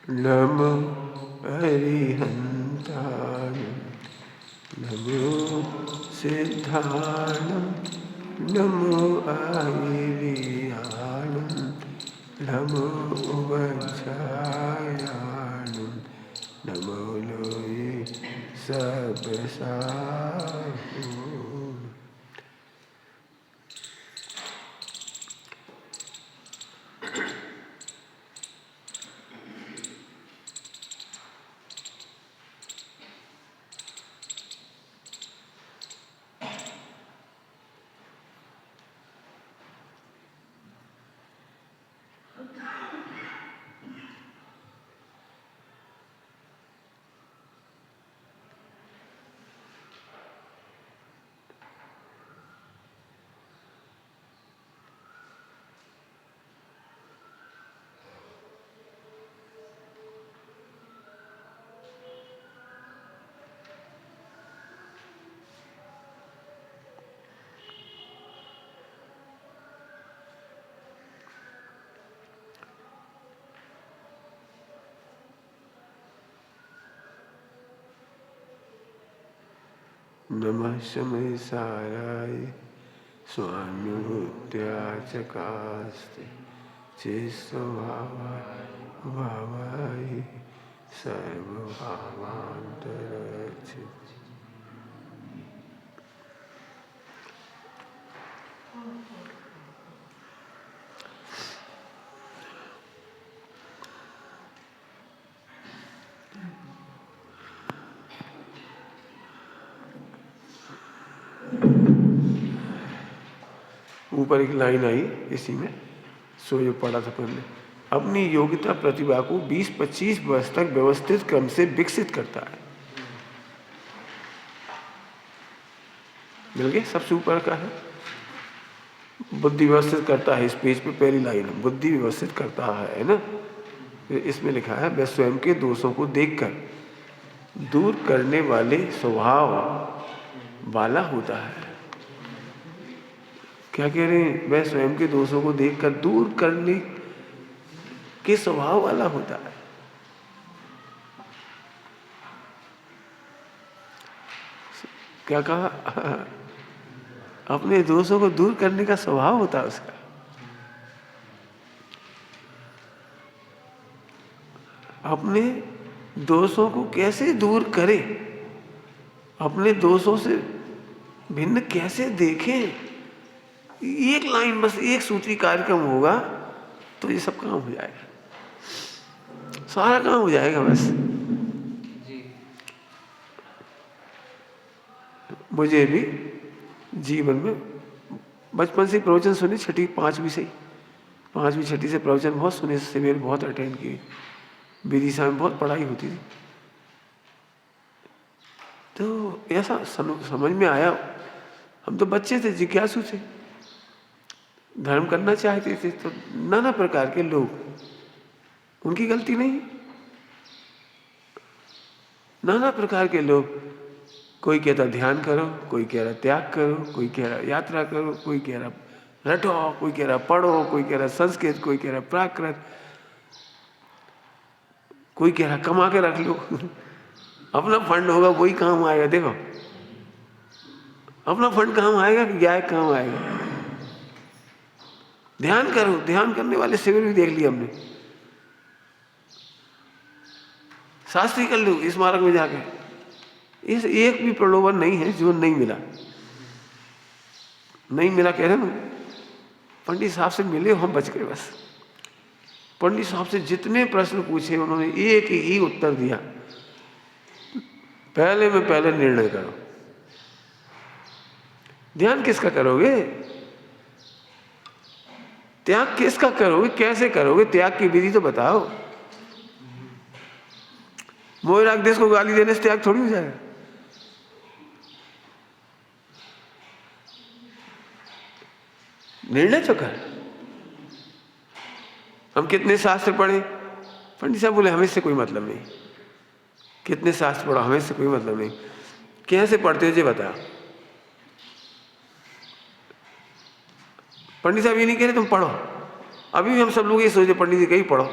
नमो अरिहन्ताय नमो सिद्धाणं नमो आयर्याणं नमो वज्रायाणं नमो लोये सबसाहु। नमः शमयसाराय स्वानुभूत्याचकास्ते चेत्स्वभावाय भावाय सर्वभावान्तरचित्। ऊपर एक लाइन आई इसी में, सो जो पढ़ा था पहले, अपनी योग्यता प्रतिभा को 20-25 वर्ष तक व्यवस्थित क्रम से विकसित करता है। मिल गया, सबसे ऊपर का है बुद्धि व्यवस्थित करता है। इस पेज पे पहली लाइन है, बुद्धि व्यवस्थित करता है ना। इसमें लिखा है वह स्वयं के दोषों को देखकर दूर करने वाले स्वभाव वाला होता है। क्या कह रहे हैं? वह स्वयं के दोषों को देखकर दूर करने के स्वभाव वाला होता है। क्या कहा? अपने दोषों को दूर करने का स्वभाव होता है उसका। अपने दोषों को कैसे दूर करे, अपने दोषों से भिन्न कैसे देखें, एक लाइन बस, एक सूत्री कार्यक्रम होगा तो ये सब काम हो जाएगा, सारा काम हो जाएगा बस। मुझे भी जीवन में बचपन से प्रवचन सुने, छठी पांचवी से, पांचवी छठी से प्रवचन बहुत सुने, शिविर बहुत अटेंड किए, विदिशा में बहुत पढ़ाई होती थी। तो ऐसा समझ में आया, हम तो बच्चे थे, जिज्ञासु थे, धर्म करना चाहते थे, तो नाना प्रकार के लोग, उनकी गलती नहीं, नाना प्रकार के लोग, कोई कहता ध्यान करो, कोई कह रहा त्याग करो, कोई कह रहा यात्रा करो, कोई कह रहा रटो, कोई कह रहा पढ़ो, कोई कह रहा संस्कृत, कोई कह रहा प्राकृत, कोई कह रहा कमा के रख लो अपना फंड होगा वही काम आएगा। देखो अपना फंड काम आएगा कि गाय काम आएगा। ध्यान करो, ध्यान करने वाले शिविर भी देख लिए हमने, शास्त्री कर लो स्मारक में जाके, इस एक भी प्रलोभन नहीं है जो नहीं मिला। नहीं मिला कह रहे ना, पंडित साहब से मिले, हम बच गए बस। पंडित साहब से जितने प्रश्न पूछे उन्होंने एक ही उत्तर दिया, पहले में पहले निर्णय करो। ध्यान किसका करोगे, त्याग किसका करोगे, कैसे करोगे, त्याग की विधि तो बताओ। मोहराग देश को गाली देने से त्याग थोड़ी हो जाएगा। निर्णय तो कर। हम कितने शास्त्र पढ़े, पंडित साहब बोले हमें से कोई मतलब नहीं। कितने शास्त्र पढ़ो, हमें से कोई मतलब नहीं। कैसे पढ़ते हो ये बताओ। पंडित साहब ये नहीं कह रहे तुम पढ़ो, अभी भी हम सब लोग ये सोचे पंडित जी कहीं पढ़ो,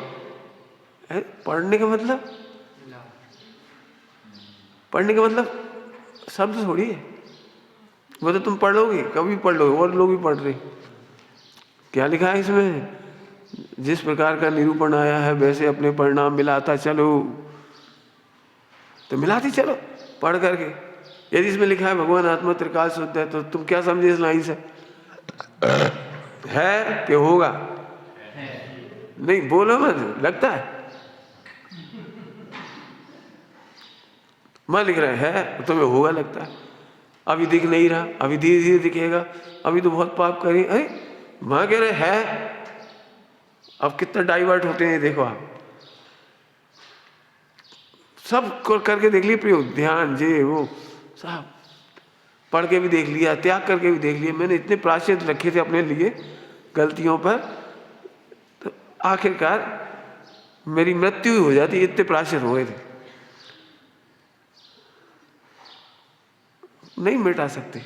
पढ़ने का मतलब, पढ़ने का मतलब शब्द थोड़ी है। वो तो तुम पढ़ोगे, कभी पढ़ लोगे, और लोग भी पढ़ रहे। क्या लिखा है इसमें? जिस प्रकार का निरूपण आया है वैसे अपने परिणाम मिलाता चलो। तो मिलाते चलो पढ़ करके। यदि इसमें लिखा है भगवान आत्मा त्रिकाल शुद्ध है, तो तुम क्या समझे इस लाइन से? है कि होगा? नहीं बोलो मत, लगता है मैं लिख रहा है तुम्हें होगा लगता है। अभी दिख नहीं रहा, अभी धीरे धीरे दिखेगा, अभी तो बहुत पाप करें। अरे वहां कह रहे है। अब कितना डाइवर्ट होते हैं देखो आप। सब करके देख लिए प्रयोग, ध्यान जे वो सब पढ़ के भी देख लिया, त्याग करके भी देख लिया। मैंने इतने प्रायश्चित रखे थे अपने लिए गलतियों पर, तो आखिरकार मेरी मृत्यु ही हो जाती, इतने प्रायश्चित हो गए थे। नहीं मिटा सकते,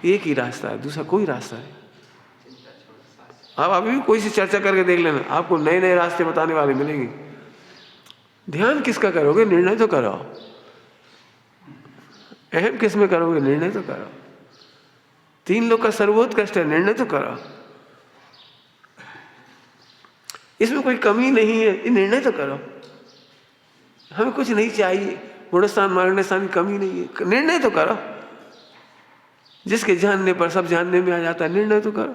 एक ही रास्ता है, दूसरा कोई रास्ता नहीं। आप अभी भी कोई सी चर्चा करके देख लेना, आपको नए नए रास्ते बताने वाले मिलेंगे। ध्यान किसका करोगे? निर्णय तो करो। अहम किस में करोगे? निर्णय तो करो। तीन लोग का सर्वोत्कृष्ट है, निर्णय तो करो। इसमें कोई कमी नहीं है, ये निर्णय तो करो। हमें कुछ नहीं चाहिए, गुणस्थान मार्गस्थान की कमी नहीं है, निर्णय तो करो। जिसके जानने पर सब जानने में आ जाता है, निर्णय तो करो।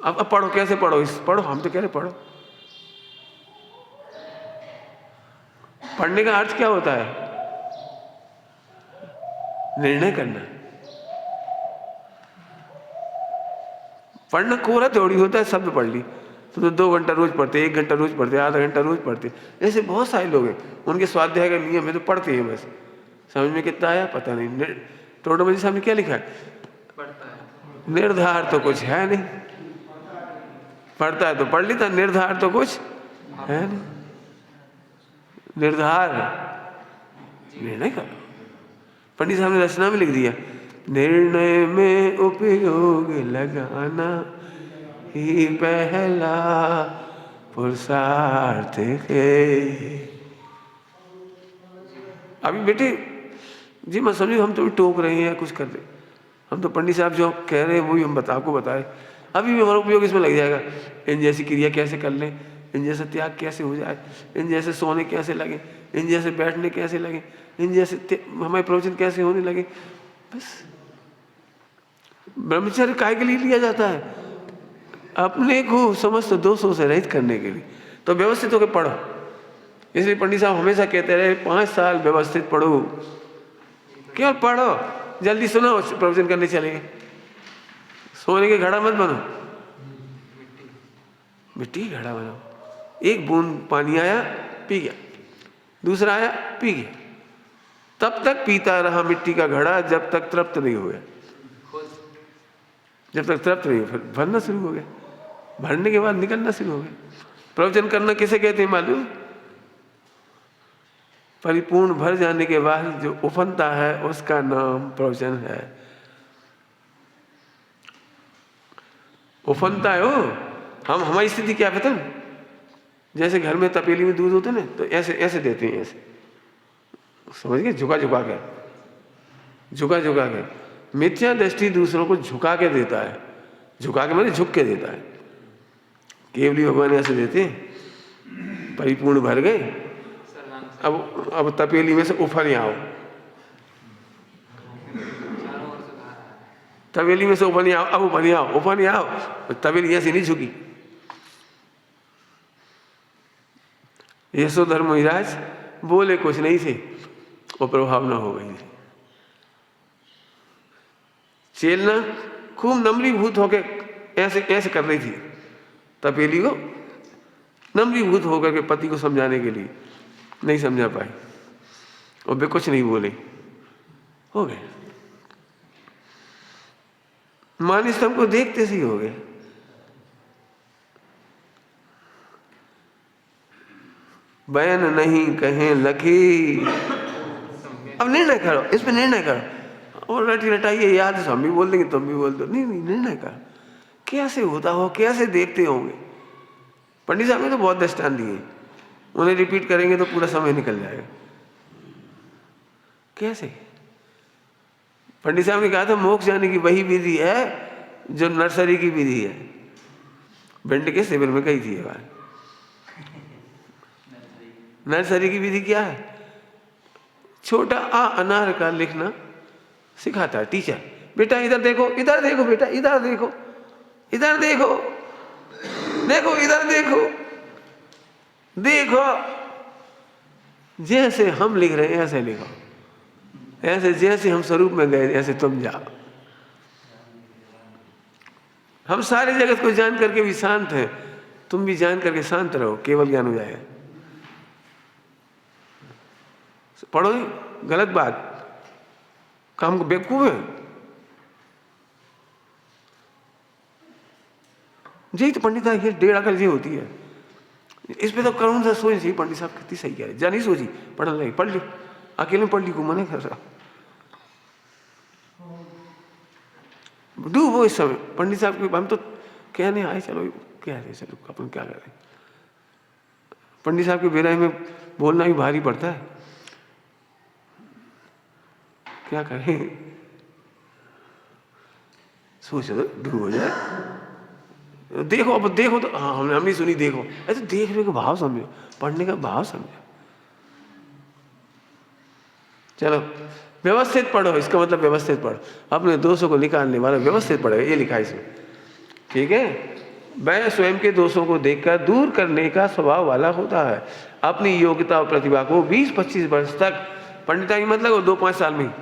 अब पढ़ो, कैसे पढ़ो? इस पढ़ो, हम तो कह रहे पढ़ो। पढ़ने का अर्थ क्या होता है? निर्णय करना। पढ़ना कोरा थोड़ी होता है, शब्द पढ़ ली तो 2 घंटा रोज पढ़ते, 1 घंटा रोज पढ़ते, आधा घंटा रोज पढ़ते। ऐसे बहुत सारे लोग हैं, उनके स्वाध्याय का नियम है तो पढ़ते हैं, बस समझ में कितना आया पता नहीं। टोडरमल जी साहब ने क्या लिखा है? निर्धार तो कुछ है नहीं। पढ़ता है तो पढ़ लेता, निर्धार तो कुछ है नहीं। निर्धार निर्णय करो। पंडित साहब ने रचना में लिख दिया, निर्णय में उपयोग लगाना ही पहला पुरुषार्थ है। अभी बेटे जी मैं समझू हम तो भी टोक रहे हैं, कुछ कर रहे, हम तो पंडित साहब जो कह रहे हैं वो भी हम आपको बताए। अभी भी हमारा उपयोग इसमें लग जाएगा। इन जैसी क्रिया कैसे कर लें, इन जैसे त्याग कैसे हो जाए, इन जैसे सोने कैसे लगे, इन जैसे बैठने कैसे लगे, इन जैसे हमारे प्रवचन कैसे होने लगे। बस ब्रह्मचर्य काय के लिए लिया जाता है? अपने को समस्त दोषों से रहित करने के लिए। तो व्यवस्थित होकर पढ़ो। इसलिए पंडित साहब हमेशा कहते रहे 5 साल व्यवस्थित पढ़ो। केवल पढ़ो, जल्दी सुनो, प्रवचन करने चलेंगे। सोने के घड़ा मत बनो, मिट्टी का घड़ा बनो। एक बूंद पानी आया पी गया, दूसरा आया पी गया, तब तक पीता रहा मिट्टी का घड़ा जब तक तृप्त नहीं हो गया। जब तक तृप्त नहीं हो फिर भरना शुरू हो गया, भरने के बाद निकलना शुरू हो गया। प्रवचन करना किसे कहते हैं मालूम? परिपूर्ण भर जाने के बाद जो उफनता है उसका नाम प्रवचन है। उफनता है वो। हम हमारी स्थिति क्या पता, जैसे घर में तपेली में दूध होता है ना, तो ऐसे ऐसे देते हैं, ऐसे समझ गए, झुका झुका के, झुका झुका के। मिथ्या दृष्टि दूसरों को झुका के देता है, झुका के मैंने झुक के देता है। केवली भगवान ऐसे देते हैं, परिपूर्ण भर गए, अब तपेली में से उफन आओ, तपेली में से उफन आओ, अब उफन आओ, उफन आओ, तपेली ऐसी नहीं झुकी। यशोधर महाराज बोले कुछ नहीं थे, वो प्रभाव न हो गई। चेलना खूब नम्रीभूत होकर ऐसे ऐसे कर रही थी तपेली को, नम्रीभूत होकर के पति को समझाने के लिए, नहीं समझा पाई और वे कुछ नहीं बोले, हो गए। मानिस हमको देखते से ही हो गए। बयान नहीं कहें लखी। अब निर्णय करो, इस पे निर्णय करो। और रटी रटाइए याद है, हम भी बोल देंगे तुम भी बोल दो। नहीं नहीं, निर्णय करो, कैसे होता हो, कैसे देखते होंगे, पंडित साहब ने तो बहुत दृष्टांत दिए, उन्हें रिपीट करेंगे तो पूरा समय निकल जाएगा। कैसे? पंडित साहब ने कहा था मोक्ष जाने की वही विधि है जो नर्सरी की विधि है। भिंड के शिविर में कही थी ये बात। नर्सरी की विधि क्या है? छोटा आ अनार का लिखना सिखाता है टीचर। बेटा इधर देखो, इधर देखो, बेटा इधर देखो, इधर देखो, देखो इधर देखो, देखो, जैसे हम लिख रहे हैं ऐसे लिखो, ऐसे जैसे हम स्वरूप में गए ऐसे तुम जाओ। हम सारे जगत को जान करके भी शांत हैं, तुम भी जान करके शांत रहो, केवल ज्ञान हो जाएगा। पढ़ो, गलत बात, काम को बेवकूफ है। यही तो पंडित साहब की डेढ़ अकल जी होती है। इस पे तो करुण सा सोच चाहिए, पंडित साहब कितनी सही कह रहे, जा नहीं सोची, पढ़ नहीं, पढ़ ली, अकेले में पढ़ ली को मने कर रहा, डूबो इस समय। पंडित साहब के हम तो कहने आए, चलो कह रहे, चलो अपन क्या करें। पंडित साहब के विरह में बोलना भी भारी पड़ता है, क्या करें, सोचो तो डूब हो जाए। देखो, अब देखो तो हाँ, हमने नहीं सुनी, देखो ऐसे देखने का भाव समझो, पढ़ने का भाव समझो। चलो व्यवस्थित पढ़ो, इसका मतलब व्यवस्थित पढ़ो, अपने दोषों को निकालने वाला व्यवस्थित पढ़ेगा, ये लिखा है इसमें, ठीक है। वह स्वयं के दोषों को देखकर दूर करने का स्वभाव वाला होता है। अपनी योग्यता और प्रतिभा को 20-25 वर्ष तक, पंडिताई मतलब वो 2-5 साल में,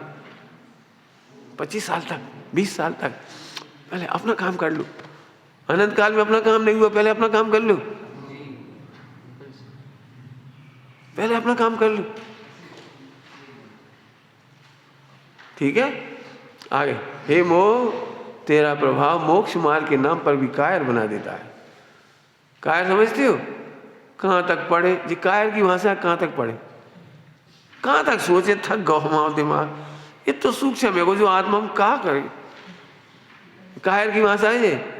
25 साल तक, 20 साल तक पहले अपना काम कर लो। अनंत काल में अपना काम नहीं हुआ, पहले अपना काम कर लो, पहले अपना काम कर लो, ठीक है। आगे, हे मोह, तेरा प्रभाव मोक्ष मार्ग के नाम पर भी कायर बना देता है। कायर समझते हो? कहां तक पढ़े जी, कायर की भाषा कहां तक पढ़े, कहां तक सोचे, थक गौ हमारा दिमाग, ये तो सूक्ष्म है को जो आत्मा हम कहा करें। कायर की भाषा है ये,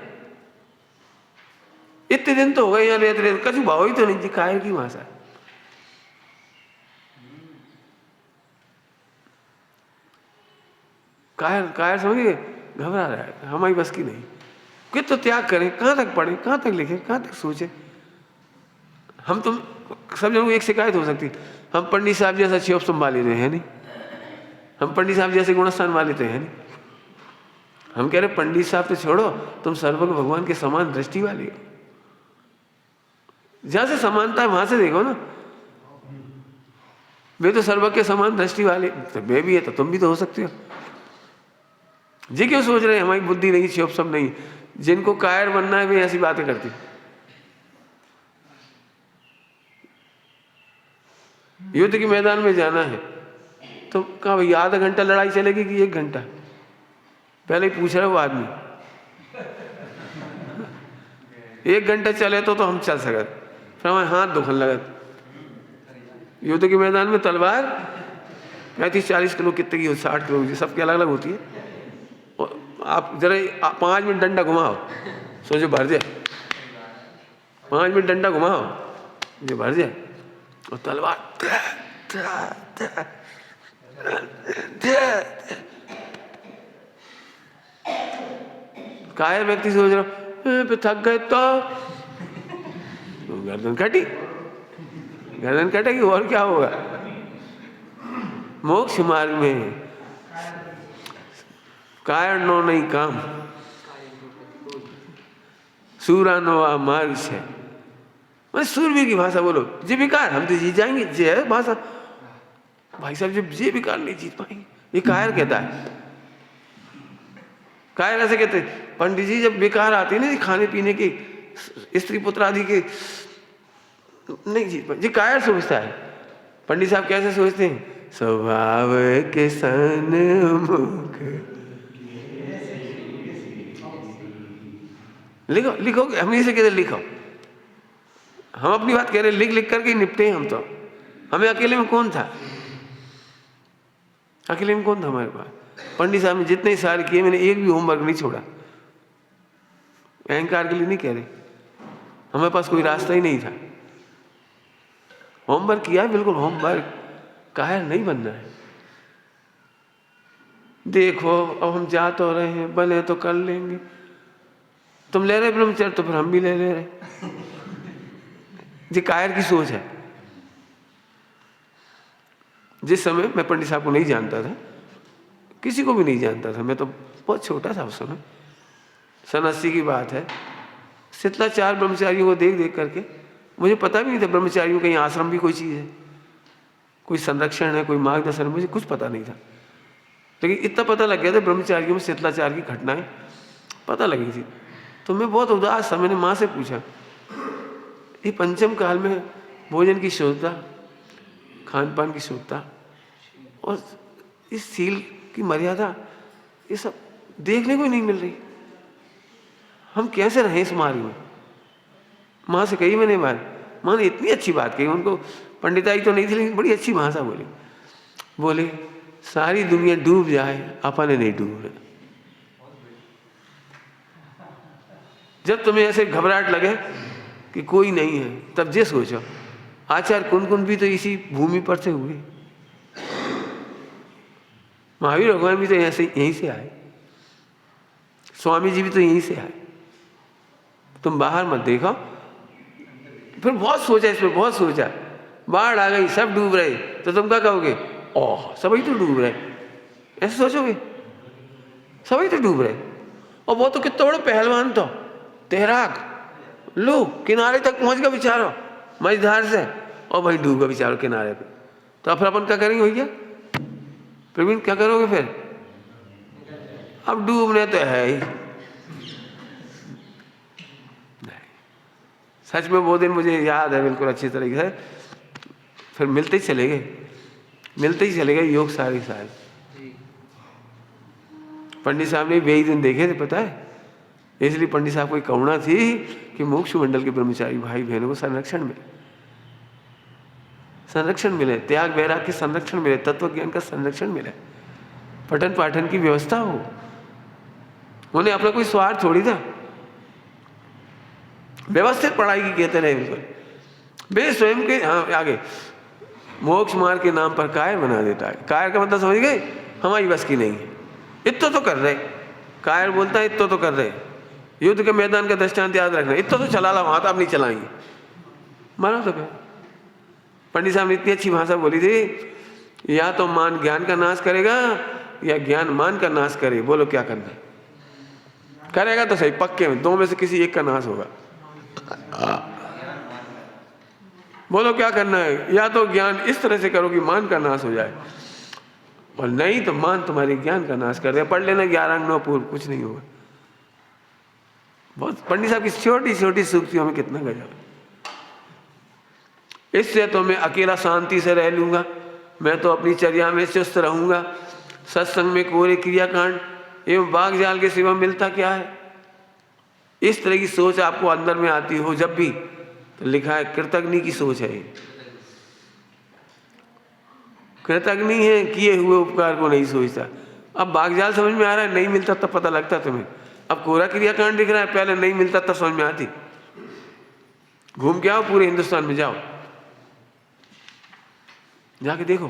इतने दिन तो हो गए यहाँ रहते रहते, कछु भाव ही तो नहीं जी, कायर की भाषा है। कायर, कायर समझिए, घबरा रहा है, हमारी बस की नहीं। कित तो त्याग करें, कहां तक पढ़ें, कहां तक लिखें, कहां तक सोचें। हम तुम सब जनों को एक शिकायत हो सकती, हम पंडित साहब जैसा क्षोभ संभाल लेते हैं नहीं, हम पंडित साहब जैसे गुणस्थान वाले तो हैं नहीं। हम कह रहे पंडित साहब तो छोड़ो, तुम सर्वज्ञ भगवान के समान दृष्टि वाले हो। जहां से समानता है वहां से देखो ना, वे तो सर्वज्ञ के समान दृष्टि वाले, तो वे भी है तो तुम भी तो हो सकते हो। जी क्यों सोच रहे हैं हमारी बुद्धि नहीं, क्षोभ सब नहीं। जिनको कायर बनना है वे ऐसी बातें करती। युद्ध के मैदान में जाना है तो कहा भाई आधा घंटा लड़ाई चलेगी कि 1 घंटा, पहले ही पूछ रहा है वो आदमी। 1 घंटा चले तो हम चल सकते, फिर हमारे हाथ दुखन लगत। युद्ध के मैदान में तलवार 35-40 किलो कितने की हो, 60 किलो की, सबकी अलग अलग होती है। आप जरा 5 मिनट डंडा घुमाओ, सोचो भर जाए, 5 मिनट डंडा घुमाओ जो भर जाए, और तलवार कायर व्यक्ति सोच रहा थक गए तो गर्दन कटी, गर्दन कटेगी और क्या होगा। मोक्ष मार्ग में कायर नो नहीं काम, सूरा नोआ मार्ग से, सूरवीर की भाषा बोलो, जे विकार हम तो जीत जाएंगे, जे है भाषा भाई साहब, जब जे विकार नहीं जीत पाएंगे, ये कायर कहता है। कायर ऐसे कहते पंडित जी, जब विकार आते हैं ना खाने पीने की, स्त्री पुत्र आदि के, नहीं जीत पाए, जी कायर सोचता है। पंडित साहब कैसे सोचते हैं, स्वभाव के सन्मुख, लिखो लिखो, हम इसे कहते लिखो, हम अपनी बात कह रहे, लिख लिख करके निपटे हम तो। हमें अकेले में कौन था, अकेले में कौन था हमारे पास। पंडित साहब ने जितने साल किए, मैंने एक भी होमवर्क नहीं छोड़ा, अहंकार के लिए नहीं कह रहे, हमारे पास कोई रास्ता ही नहीं था। होमवर्क किया है, बिल्कुल होमवर्क, कायर नहीं बनना है। देखो अब हम जा तो रहे हैं, बने तो कर लेंगे। तुम ले रहे ब्रह्मचर्य तो फिर हम भी ले रहे। ये कायर की सोच है। जिस समय मैं पंडित साहब को नहीं जानता था, किसी को भी नहीं जानता था, मैं तो बहुत छोटा था उस समय, सन 80 की बात है। शीतलाचार ब्रह्मचारियों को देख देख करके मुझे पता भी नहीं था ब्रह्मचारियों का आश्रम भी कोई चीज़ है, कोई संरक्षण है, कोई मार्गदर्शन है, मुझे कुछ पता नहीं था। लेकिन इतना पता लग गया था ब्रह्मचारियों में शीतलाचार की घटनाएं पता लगी थी। तो मैं बहुत उदास था। मैंने माँ से पूछा, ये पंचम काल में भोजन की शुद्धता, खान पान की शुद्धता और इस सील की मर्यादा, ये सब देखने को ही नहीं मिल रही। हम कैसे रहें इस मार्ग में? माँ से कही मैंने बात। माँ ने इतनी अच्छी बात कही, उनको पंडिताई तो नहीं थी लेकिन बड़ी अच्छी भाषा बोली। बोले सारी दुनिया डूब जाए, अपन नहीं डूब रहे। जब तुम्हें ऐसे घबराहट लगे कि कोई नहीं है, तब ये सोचो आचार्य कुंद भी तो इसी भूमि पर से हुए, महावीर भगवान भी तो यहीं से आए, स्वामी जी भी तो यहीं से आए। तुम बाहर मत देखो। फिर बहुत सोचा इस पर, बहुत सोचा। बाढ़ आ गई, सब डूब रहे, तो तुम क्या कहोगे? ओह सभी तो डूब रहे, ऐसे सोचोगे? सभी तो डूब रहे। और वो तो कितना बड़ा पहलवान तो तैराक, लो किनारे तक पहुंच गया बेचारा मझधार से, और वहीं डूब गया बेचारा किनारे पे। तो फिर अपन क्या करेंगे भैया? प्रवीण क्या करोगे फिर? अब डूबने तो है ही। सच में वो दिन मुझे याद है बिल्कुल अच्छी तरीके से। फिर मिलते ही चले गए योग सारे साल। पंडित साहब ने 20 दिन देखे थे, पता है। इसलिए पंडित साहब को करुणा थी कि मोक्ष मंडल के ब्रह्मचारी भाई बहनों को संरक्षण मिले, त्याग वैराग के संरक्षण मिले, तत्व ज्ञान का संरक्षण मिले, पठन पाठन की व्यवस्था हो। उन्हें अपना कोई स्वार्थ थोड़ी था। व्यवस्थित पढ़ाई की कहते रहे बिल्कुल। वे स्वयं के आगे मोक्ष मार्ग के नाम पर कायर बना देता है। कायर का मतलब समझ गए? हमारी बस की नहीं है, इतना तो कर रहे। कायर बोलता है इतना तो कर रहे। युद्ध के मैदान का दृष्टांत याद रखना, इतना तो चला ला, वहां तो आप नहीं चलाएंगे, मानो तो फिर। पंडित साहब ने इतनी अच्छी भाषा बोली थी, या तो मान ज्ञान का नाश करेगा या ज्ञान मान का नाश करे, बोलो क्या करना है? करेगा तो सही, पक्के में दो में से किसी एक का नाश होगा। बोलो क्या करना है? या तो ज्ञान इस तरह से करो कि मान का नाश हो जाए, और नहीं तो मान तुम्हारे ज्ञान का नाश कर दे। पढ़ लेना 11 अंग 9 पूर्व, कुछ नहीं होगा। बहुत पंडित साहब की छोटी छोटी सूक्तियों में कितना गजब। इससे तो मैं अकेला शांति से रह लूंगा, मैं तो अपनी चर्या में चुस्त रहूंगा, सत्संग में कोरे क्रियाकांड एवं बाग जाल के सिवा मिलता क्या है? इस तरह की सोच आपको अंदर में आती हो जब भी, तो लिखा है कृतज्ञ की सोच है। कृतज्ञ है, किए हुए उपकार को नहीं सोचता। अब बागजाल समझ में आ रहा है, नहीं मिलता तब पता लगता तुम्हें। अब कोरा क्रियाकांड दिख रहा है, पहले नहीं मिलता तब समझ में आती। घूम के आओ, पूरे हिंदुस्तान में जाओ, जाके देखो।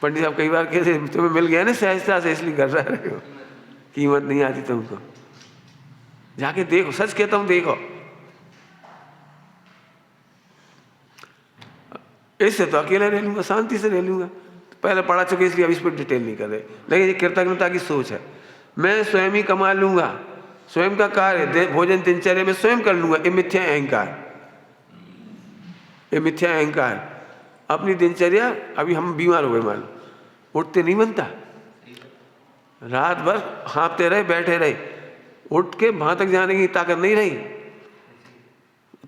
पंडित साहब कई बार कहते तुम्हें मिल गया ना सहजता से, इसलिए कर रहे हो, कीमत नहीं आती तुमको। जाके देखो, सच कहता हूं, देखो। इससे तो अकेला रह लूंगा, शांति से रह लूंगा। पहले पढ़ा चुके इसलिए अब इस पर डिटेल नहीं कर रहे। लेकिन ये कृतज्ञता की सोच है। मैं स्वयं ही कमा लूंगा, स्वयं का कार्य भोजन दिनचर्या में स्वयं कर लूंगा, ये मिथ्या अहंकार, ये मिथ्या अहंकार। अपनी दिनचर्या, अभी हम बीमार हो गए मान लो, उठते नहीं बनता, रात भर हाँपते रहे, बैठे रहे, उठ के वहां तक जाने की ताकत नहीं रही।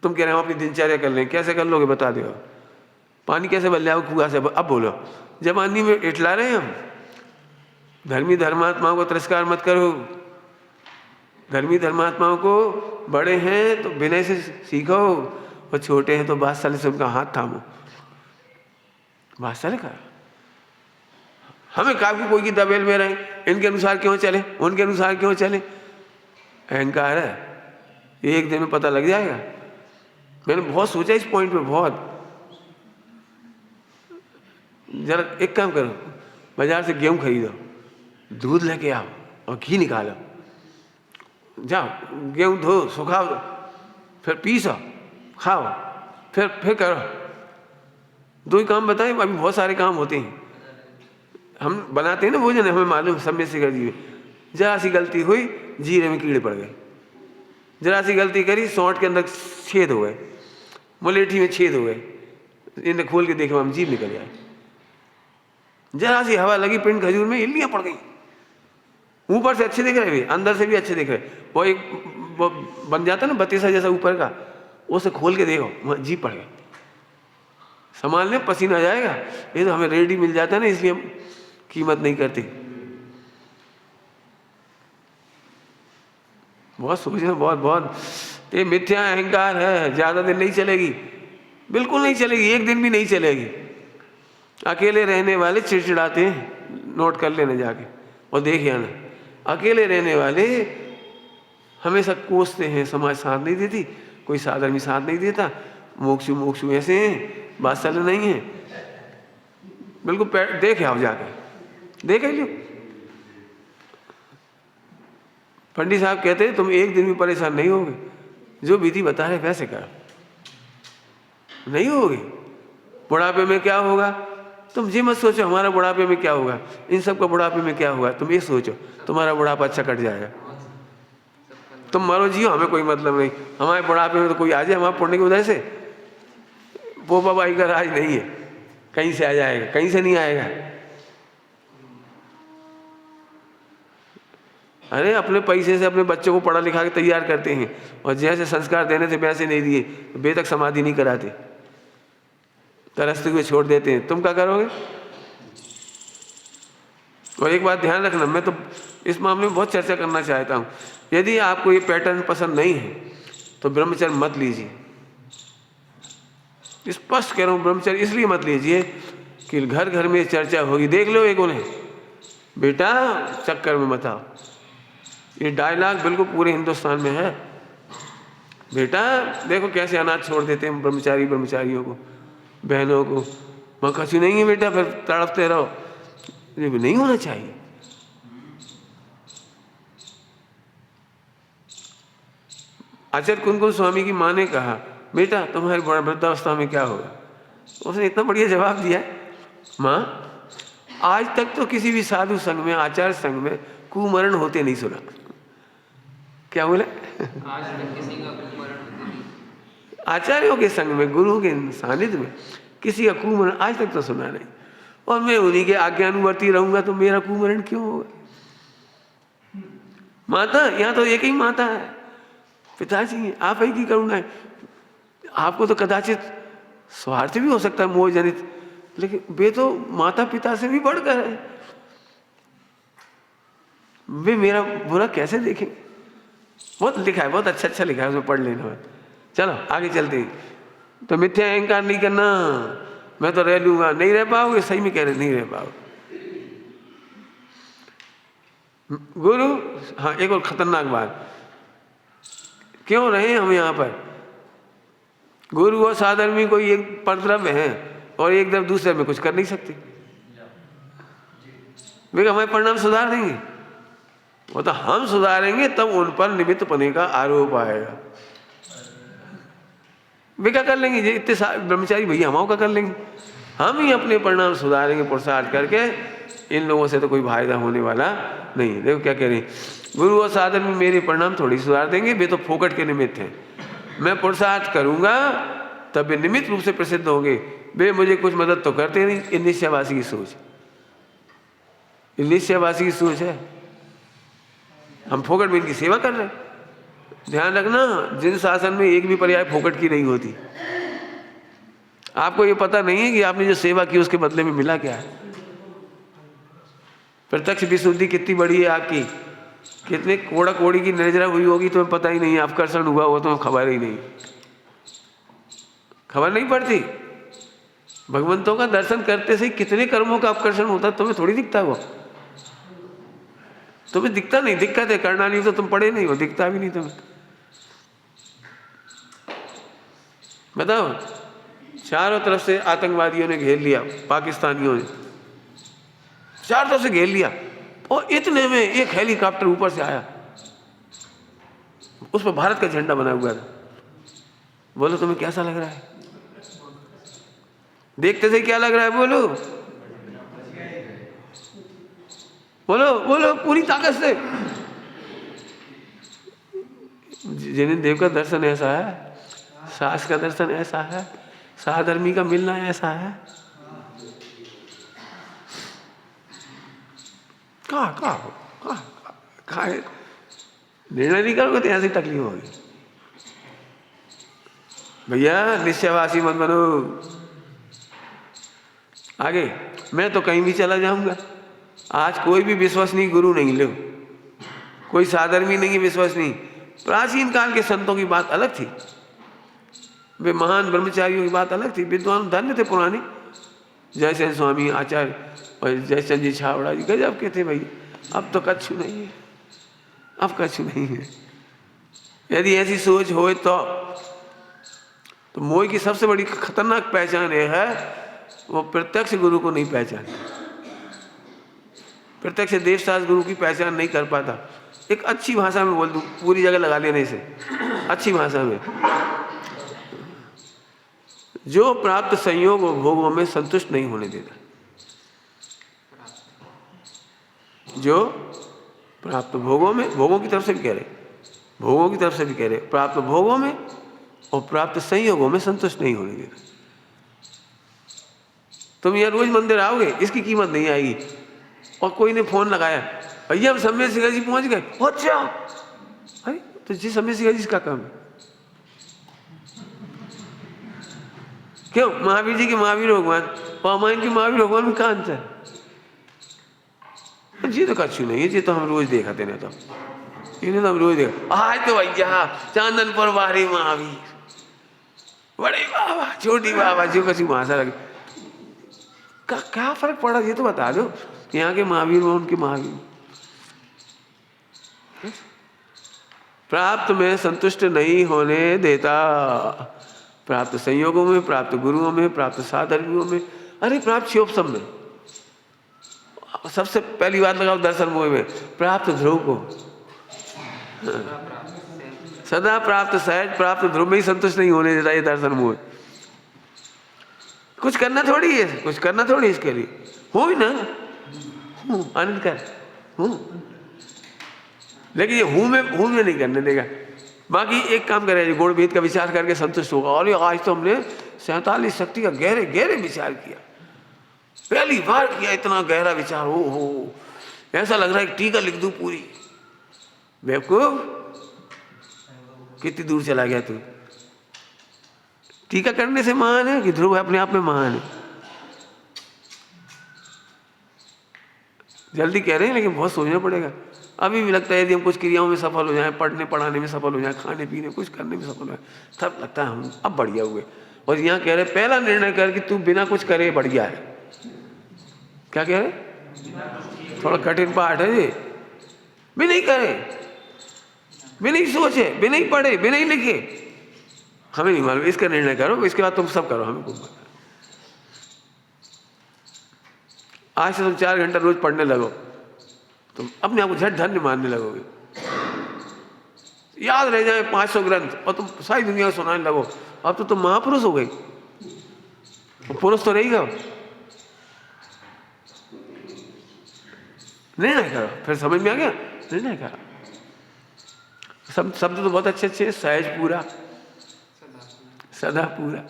तुम कह रहे हो अपनी दिनचर्या कर लें, कैसे कर लोगे बता दो। पानी कैसे बल जाओ कुआं से? अब बोलो, जवानी में इठला रहे हम। धर्मी धर्मात्माओं को तिरस्कार मत करो। धर्मी धर्मात्माओं को बड़े हैं तो विनय से सीखो, और छोटे हैं तो बादशाह से उनका हाथ थामो। बादशाह का हमें काफी कोई की दबेल में रहे, इनके अनुसार क्यों चले, उनके अनुसार क्यों चले? अहंकार है, एक दिन में पता लग जाएगा। मैंने बहुत सोचा इस पॉइंट पे, बहुत। जरा एक काम करो, बाजार से गेहूं खरीदो, दूध लेके आओ और घी निकालो, जाओ गेहूं धो सुखाओ, फिर पीसो खाओ, फिर करो। 2 ही काम बताएं, अभी बहुत सारे काम होते हैं। हम बनाते हैं ना भोजन, हमें मालूम सब में से कर दिए। जरा सी गलती हुई, जीरे में कीड़े पड़ गए। जरा सी गलती करी, सौंठ के अंदर छेद हो गए, मुलेठी में छेद हो गए, इन्हें खोल के देखे हम जीभ निकल जाए। जरा सी हवा लगी पिंड खजूर में, इल्लियां पड़ गई। ऊपर से अच्छे दिख रहे, अंदर से भी अच्छे दिख रहे। वो एक वो बन जाता ना बतीसा जैसा ऊपर का, उसे खोल के देखो, जीभ पड़ गई। संभालने पसीना जाएगा। ये तो हमें रेडी मिल जाता है ना, इसलिए हम कीमत नहीं करते। बहुत सोचना, बहुत। ये मिथ्या अहंकार है, ज्यादा दिन नहीं चलेगी, बिल्कुल नहीं चलेगी, एक दिन भी नहीं चलेगी। अकेले रहने वाले चिड़चिड़ाते हैं, नोट कर लेने जाके और देख आना। अकेले रहने वाले हमेशा कोसते हैं, समाज साथ नहीं देती, कोई साधन भी साथ नहीं देता, मोक्षु ऐसे हैं, बात चल नहीं है। बिल्कुल देखे आओ जाके, देख लो। पंडित साहब कहते हैं तुम एक दिन भी परेशान नहीं होगे, जो विधि बता रहे वैसे करो, नहीं होगे। बुढ़ापे में क्या होगा, तुम ये मत सोचो हमारा बुढ़ापे में क्या होगा, इन सब का बुढ़ापे में क्या होगा। तुम ये सोचो तुम्हारा बुढ़ापा अच्छा कट जाएगा। तुम मरो जियो, हमें कोई मतलब नहीं। हमारे बुढ़ापे में तो कोई आ जाए हमारे पुण्य की वजह से, पोपा बाई का राज नहीं है, कहीं से आ जाएगा, कहीं से नहीं आएगा। अरे अपने पैसे से अपने बच्चों को पढ़ा लिखा के तैयार करते हैं, और जैसे संस्कार देने थे वैसे नहीं दिए, बेतक समाधि नहीं कराते, तरसते हुए छोड़ देते हैं। तुम क्या करोगे? और एक बात ध्यान रखना, मैं तो इस मामले में बहुत चर्चा करना चाहता हूँ। यदि आपको ये पैटर्न पसंद नहीं है तो ब्रह्मचर्य मत लीजिए। स्पष्ट कह रहा हूँ, ब्रह्मचर्य इसलिए मत लीजिए कि घर घर में चर्चा होगी। देख लो एक उन्हें, बेटा चक्कर में मत आओ। ये डायलॉग बिल्कुल पूरे हिंदुस्तान में है। बेटा देखो कैसे अनाथ छोड़ देते हैं ब्रह्मचारियों को, बहनों को। वहाँ कछु नहीं है बेटा, फिर तड़पते रहो। ये भी नहीं होना चाहिए। आचार्य कुंकुम स्वामी की माँ ने कहा, बेटा तुम्हारी वृद्धावस्था में क्या होगा? उसने इतना बढ़िया जवाब दिया, माँ आज तक तो किसी भी साधु संघ में, आचार्य संघ में कुमरण होते नहीं सुना। क्या बोले? आज तक किसी का कुमरण होते नहीं। आचार्यों के संग में, गुरु के सानिध्य में किसी का कुमरण आज तक तो सुना नहीं। और मैं उन्हीं के आज्ञानुवर्ती रहूंगा तो मेरा कुमरण क्यों होगा? माता, यहाँ तो एक ही माता है, पिताजी हैं, आप ही की करुणा है। आपको तो कदाचित स्वार्थ भी हो सकता है, मोह जनित, लेकिन वे तो माता पिता से भी बढ़कर है। वे मेरा बुरा कैसे देखेंगे? बहुत लिखा है, बहुत अच्छा लिखा है, उसमें पढ़ लेना। चलो आगे चलते हैं। तो मिथ्या अहंकार नहीं करना, मैं तो रह लूंगा। नहीं रह पाओगे, सही में कह रहे, नहीं रह पाओगे। गुरु, हाँ एक और खतरनाक बात, क्यों रहे हम यहाँ पर? गुरु और साधर्मी कोई एक परद्रव्य है और एक तरफ दूसरे में कुछ कर नहीं सकते। वे हमारे परिणाम सुधार देंगे, वो तो हम सुधारेंगे तब उन पर निमित्त पने का आरोप आएगा। वे क्या कर लेंगे? इतने ब्रह्मचारी भैया हम क्या कर लेंगे? हम ही अपने परिणाम सुधारेंगे पुरुषार्थ करके। इन लोगों से तो कोई फायदा होने वाला नहीं। देखो क्या कह रहे हैं, गुरु और साधन में मेरे परिणाम थोड़ी सुधार देंगे, वे तो फोकट के निमित्त हैं। मैं पुरुषार्थ करूंगा तब वे निमित्त रूप से प्रसिद्ध होंगे। वे मुझे कुछ मदद तो करते नहीं। ये निश्चयवासी की सोच, ये निश्चयवासी की सोच है। हम फोकट में इनकी सेवा कर रहे हैं। ध्यान रखना, जिन शासन में एक भी पर्याय फोकट की नहीं होती। आपको ये पता नहीं है कि आपने जो सेवा की उसके बदले में मिला क्या है। प्रत्यक्ष विशुद्धि कितनी बड़ी है आपकी, कितने कोड़ा कोड़ी की नजरा हुई होगी तुम्हें पता ही नहीं। अपकर्षण हुआ वो तुम्हें खबर ही नहीं, खबर नहीं पड़ती। भगवंतों का दर्शन करते से कितने कर्मों का अपकर्षण होता है तुम्हें थोड़ी दिखता। वो तुम्हें दिखता नहीं, दिक्कत है। करना नहीं तो तुम पढ़े नहीं हो, दिखता भी नहीं तुम्हें। बताओ, चारों तरफ से आतंकवादियों ने घेर लिया, पाकिस्तानियों ने चारों तरफ से घेर लिया, और इतने में एक हेलीकॉप्टर ऊपर से आया, उस पर भारत का झंडा बना हुआ था। बोलो तुम्हें कैसा लग रहा है? देखते से क्या लग रहा है? बोलो बोलो बोलो पूरी ताकत से। जिन्हें देव का दर्शन ऐसा है, सास का दर्शन ऐसा है, साधर्मी का मिलना ऐसा है, कहा निर्णय नहीं करोगे तो ऐसी तकलीफ होगी। भैया निश्चयवासी मत बनो। आगे मैं तो कहीं भी चला जाऊंगा, आज कोई भी विश्वसनीय गुरु नहीं लो, कोई साधर्मी नहीं विश्वसनीय। प्राचीन काल के संतों की बात अलग थी, वे महान ब्रह्मचारियों की बात अलग थी, विद्वान धन्य थे पुराने, जयसेन स्वामी आचार्य और जयचंद जी छावड़ा जी गजब के थे भाई। अब तो कछु नहीं है, अब कछु नहीं है। यदि ऐसी सोच हो तो मोह की सबसे बड़ी खतरनाक पहचान यह है, वो प्रत्यक्ष गुरु को नहीं पहचान, प्रत्यक्ष देवशास्त्र गुरु की पहचान नहीं कर पाता। एक अच्छी भाषा में बोल दूं, पूरी जगह लगा लेने से, अच्छी भाषा में, जो प्राप्त संयोग और भोगों में संतुष्ट नहीं होने देता, जो प्राप्त भोगों में, भोगों की तरफ से भी कह रहे, भोगों की तरफ से भी कह रहे, प्राप्त भोगों में और प्राप्त संयोगों में संतुष्ट नहीं होने देता। तुम यहाँ रोज मंदिर आओगे, इसकी कीमत नहीं आएगी। और कोई ने फोन लगाया, भैया हम सम्य सिंह जी पहुंच गए। अच्छा, अरे तो जी सम्य सिंह जी इसका काम है क्यों? महावीर जी के महावीर भगवान, पामायन के महावीर भगवान में कहाँ अंतर? जी तो कछु नहीं है, जी तो हम रोज देखा थे ना, तो इन्हें तो हम रोज देखा। आज तो भैया चांदनपुर बाहरी महावीर, बड़े बाबा, छोटी बाबा, जो कछु भाषा लगे, क्या फर्क पड़ा ये तो बता दो। यहाँ के महावीर में उनके महावीर, प्राप्त में संतुष्ट नहीं होने देता, प्राप्त संयोगों में, प्राप्त गुरुओं में, प्राप्त साधर्मियों में, अरे प्राप्त शिवोपम में। सबसे पहली बात लगाओ दर्शन मोह में, प्राप्त ध्रुव को, सदा प्राप्त सहज प्राप्त ध्रुव में ही संतुष्ट नहीं होने देता ये दर्शन मोह। कुछ करना थोड़ी है, कुछ करना थोड़ी इसके लिए, हो ही ना, आनंद कर, हूँ, लेकिन ये हूँ में नहीं करने देगा। बाकी एक काम करे, गुण भेद का विचार करके संतुष्ट होगा। और आज तो हमने 47 शक्ति का गहरे गहरे विचार किया, पहली बार किया इतना गहरा विचार। हो ऐसा लग रहा है टीका लिख दूं पूरी। बेवकूफ, कितनी दूर चला गया तू? टीका करने से महान है कि ध्रुव अपने आप में महान है? जल्दी कह रहे हैं लेकिन बहुत सोचना पड़ेगा। अभी भी लगता है यदि हम कुछ क्रियाओं में सफल हो जाएं, पढ़ने पढ़ाने में सफल हो जाएं, खाने पीने कुछ करने में सफल हो जाए, तब लगता है हम अब बढ़िया हुए। और यहाँ कह रहे पहला निर्णय कर कि तू बिना कुछ करे बढ़िया है। क्या कह रहे? थोड़ा कठिन पाठ है ये। बिना ही करे, बिना ही सोचे, बिना ही पढ़े, बिना ही लिखे, हमें नहीं मालूम, इसका निर्णय करो, इसके बाद तुम सब करो, हमें कुछ। आज से तुम 4 घंटा रोज पढ़ने लगो, तुम अपने आप को झट धन्य मानने लगोगे। याद रह जाए 500 ग्रंथ और तुम सारी दुनिया को सुनाने लगो। अब तो तुम महापुरुष हो गए, पुरुष तो रहेगा। निर्णय करो, फिर समझ में आ गया, निर्णय करो। शब्द तो बहुत अच्छे अच्छे, सहज पूरा, सदा पूरा,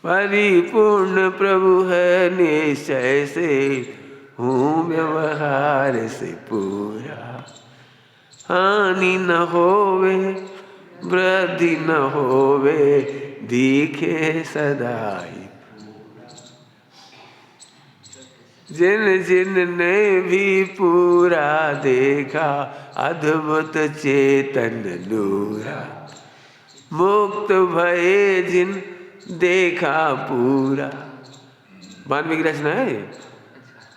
परिपूर्ण प्रभु है निश्चय से, हूँ व्यवहार से पूरा, हानि न होवे वृद्धि न होवे, दिखे सदाई। जिन जिन ने भी पूरा देखा, अद्भुत चेतन नूरा, मुक्त भये जिन देखा पूरा। वाल्मीकि की रचना है ये।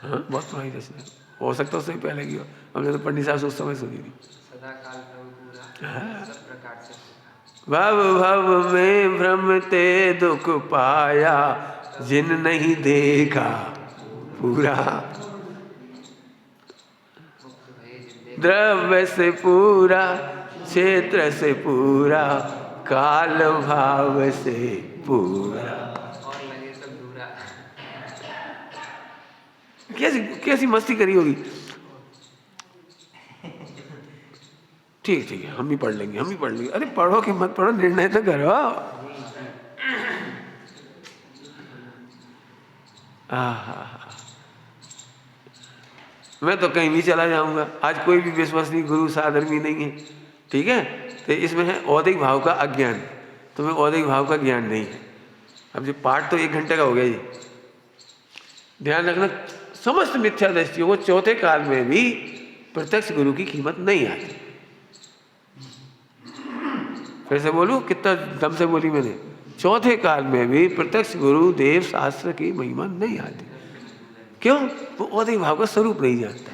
हाँ, बहुत पुरानी रचना है, हो सकता है उससे पहले की हो। हमने तो पंडित साहब से उस समय सुनी थी। सदा काल प्रभु पूरा, सब प्रकार से भव भव में भ्रमते दुख पाया, जिन नहीं देखा पूरा। द्रव्य से पूरा, क्षेत्र से पूरा, काल भाव से पूरा। और लगे सब दूरा। कैसी कैसी मस्ती करी होगी। ठीक ठीक है, हम भी पढ़ लेंगे, हम भी पढ़ लेंगे। अरे पढ़ो कि मत पढ़ो, निर्णय तो करो। मैं तो कहीं भी चला जाऊंगा, आज कोई भी विश्वसनीय गुरु साधर्मी नहीं है, ठीक है। तो इसमें है औदिक भाव का अज्ञान, तुम्हें औदिक भाव का ज्ञान नहीं है। अब जो पाठ तो 1 घंटे का हो गया जी, ध्यान रखना। समस्त मिथ्या दृष्टियों को चौथे काल में भी प्रत्यक्ष गुरु की कीमत नहीं आती। फिर से बोलूं, कितना दम से बोली मैंने, चौथे काल में भी प्रत्यक्ष गुरु देव शास्त्र की महिमा नहीं आती। क्यों? वो औदिक भाव का स्वरूप नहीं जानता।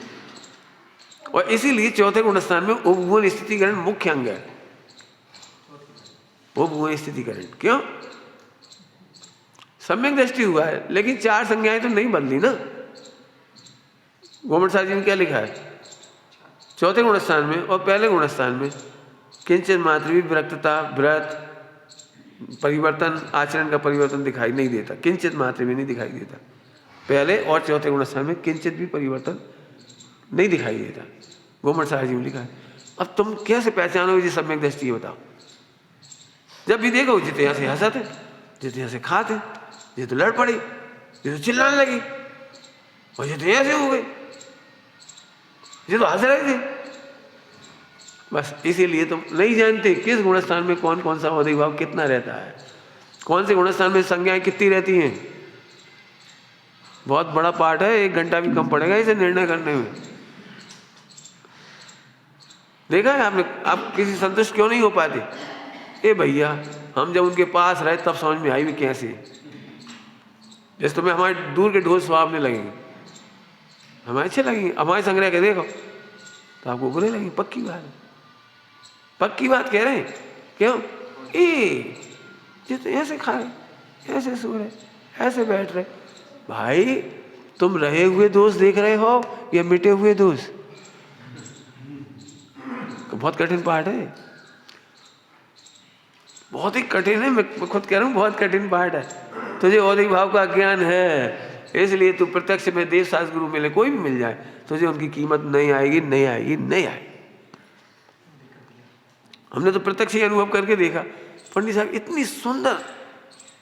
और इसीलिए चौथे गुण स्थान में उपभुवन स्थितिकरण मुख्य अंग है। उपभुवन स्थितिकरण क्यों? सम्यक दृष्टि हुआ है, लेकिन 4 संज्ञाएं तो नहीं बदली ना। गोमट साहब जी ने क्या लिखा है? चौथे गुण स्थान में और पहले गुण स्थान में किंचित मात्र भी विरक्तता, व्रत परिवर्तन, आचरण का परिवर्तन दिखाई नहीं देता। किंचित मात्र भी नहीं दिखाई देता। पहले और चौथे गुण स्थान में किंचित भी परिवर्तन नहीं दिखाई देता। गोमट साहब जी ने लिखा है। अब तुम कैसे पहचानोगे जी सम्यक दृष्टि, ये बताओ। जब भी देखो जितने यहाँ से हंसते, जितने यहाँ से खाते, ये तो लड़ पड़ी, ये तो चिल्लाने लगी, और ये तो ऐसे हो गए, ये तो हंस रहे थे। बस इसीलिए तुम नहीं जानते किस गुणस्थान में कौन कौन सा औदिक भाव कितना रहता है, कौन से गुणस्थान में संज्ञाएं कितनी रहती हैं। बहुत बड़ा पाठ है, 1 घंटा भी कम पड़ेगा इसे निर्णय करने में। देखा है आपने? आप किसी संतुष्ट क्यों नहीं हो पाते? ए भैया, हम जब उनके पास रहे तब समझ में आई भी कैसे। जैसे तुम्हें हमारे दूर के ढोल सुहावने लगेंगे, हमें अच्छे लगेंगे। हमारे संग्रह के देखो तो आपको बुरे लगेंगे। पक्की बात है, पक्की बात कह रहे हैं। क्यों? ये तो ऐसे खा रहे, ऐसे सो रहे, ऐसे बैठ रहे। भाई तुम रहे हुए दोष देख रहे हो या मिटे हुए दोष? बहुत कठिन पाठ है, बहुत ही कठिन है। मैं खुद कह रहा हूँ, बहुत कठिन पाठ है। तुझे औदिक भाव का ज्ञान है, इसलिए तू प्रत्यक्ष में देव शास्त्र गुरु मिले, कोई भी मिल जाए, तुझे उनकी कीमत नहीं आएगी, नहीं आएगी, नहीं आएगी। हमने तो प्रत्यक्ष ही अनुभव करके देखा। पंडित साहब इतनी सुंदर,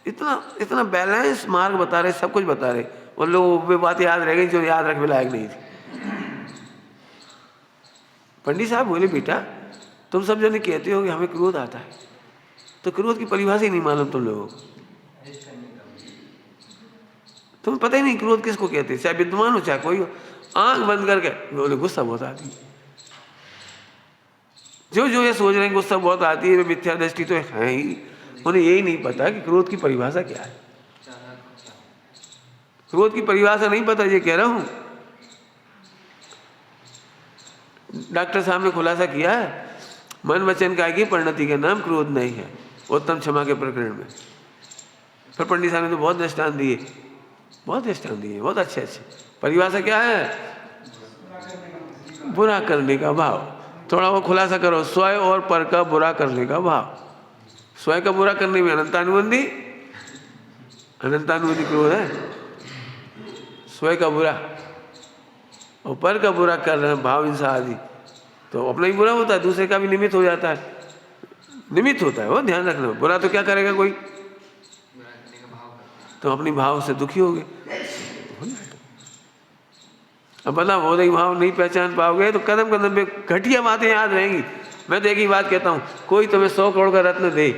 इतना इतना बैलेंस मार्ग बता रहे, सब कुछ बता रहे, और लोग वे बातें याद रह गई जो याद रखने लायक नहीं थी। पंडित साहब बोले, बेटा तुम सब जने कहते हो कि हमें क्रोध आता है, तो क्रोध की परिभाषा ही नहीं मालूम तुम लोगों को। तुम्हें पता ही नहीं क्रोध किसको कहते हैं, चाहे विद्वान हो चाहे कोई हो। आंख बंद करके बोले गुस्सा बहुत आती है। जो जो ये सोच रहे हैं गुस्सा बहुत आती है, वे मिथ्या दृष्टि तो है ही, उन्हें यही नहीं पता कि क्रोध की परिभाषा क्या है। क्रोध की परिभाषा नहीं पता, ये कह रहा हूं। डॉक्टर साहब ने खुलासा किया है, मन वचन काया की परिणति का नाम क्रोध नहीं है, उत्तम क्षमा के प्रकरण में। फिर पंडित साहब ने तो बहुत दृष्टांत दिए, बहुत दृष्टांत दिए, बहुत अच्छे अच्छे। परिभाषा क्या है? बुरा करने का भाव। थोड़ा वो खुलासा करो, स्वयं और पर का बुरा करने का भाव। स्वयं का बुरा करने में अनंतानुबंधी, अनंतानुबंधी क्रोध है। स्वयं का बुरा और पर का बुरा कर रहे हैं, भाव हिंसा आदि, तो अपना ही बुरा होता है, दूसरे का भी निमित्त हो जाता है, निमित्त होता है वो। ध्यान रखना, बुरा तो क्या करेगा कोई, तो अपनी भाव से दुखी हो गए। अब बताओ, औदिक भाव नहीं पहचान पाओगे तो कदम कदम पे घटिया बातें याद रहेंगी। मैं तो एक ही बात कहता हूँ, कोई तुम्हें 100 करोड़ का रत्न दे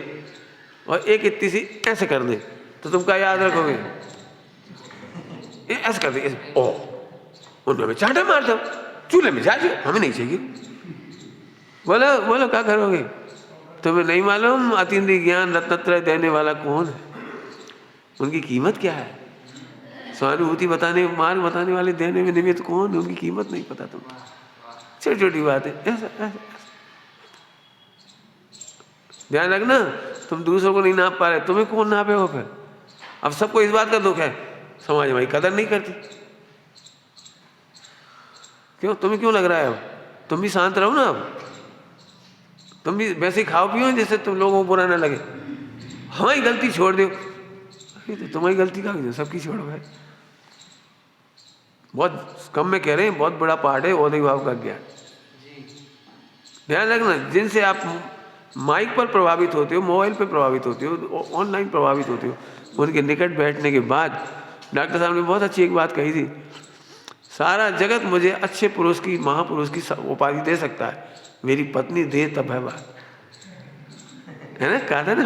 और एक इतनी सी ऐसे कर दे, तो तुम क्या याद रखोगे? ऐसे कर दे, ओ उनमें मैं चाटा मारता हूँ, चूल्हे में जाइए, हमें नहीं चाहिए। बोलो बोलो क्या करोगे? तुम्हें नहीं मालूम अतीन्द्रिय ज्ञान रत्नत्रय देने वाला कौन है, उनकी कीमत क्या है। स्वानुभूति बताने, मार्ग बताने वाले देने में निमित्त कौन है, उनकी कीमत नहीं पता तुम। छोटी छोटी बात है ऐसा, ऐसा। ध्यान रखना, तुम दूसरों को नहीं नाप पा रहे, तुम्हें कौन नापेगा फिर? अब सबको इस बात का दुख है, समाज हमारी कदर नहीं करती। क्यों, तुम्हें क्यों लग रहा है? अब तुम भी शांत रहो ना, अब तुम भी वैसे ही खाओ पियो जैसे तुम लोगों को बुरा ना लगे। हमारी गलती छोड़ दो, तो तुम्हारी गलती का सबकी छोड़ो भाई। बहुत कम में कह रहे हैं, बहुत बड़ा पार्ट है औदय भाव का ज्ञान। ध्यान रखना, जिनसे आप माइक पर प्रभावित होते हो, मोबाइल पर प्रभावित होते हो, ऑनलाइन प्रभावित होते हो, उनके निकट बैठने के बाद डॉक्टर साहब ने बहुत अच्छी एक बात कही थी, सारा जगत मुझे अच्छे पुरुष की, महापुरुष की उपाधि दे सकता है, मेरी पत्नी दे तब है बात, है ना, कहा था ना।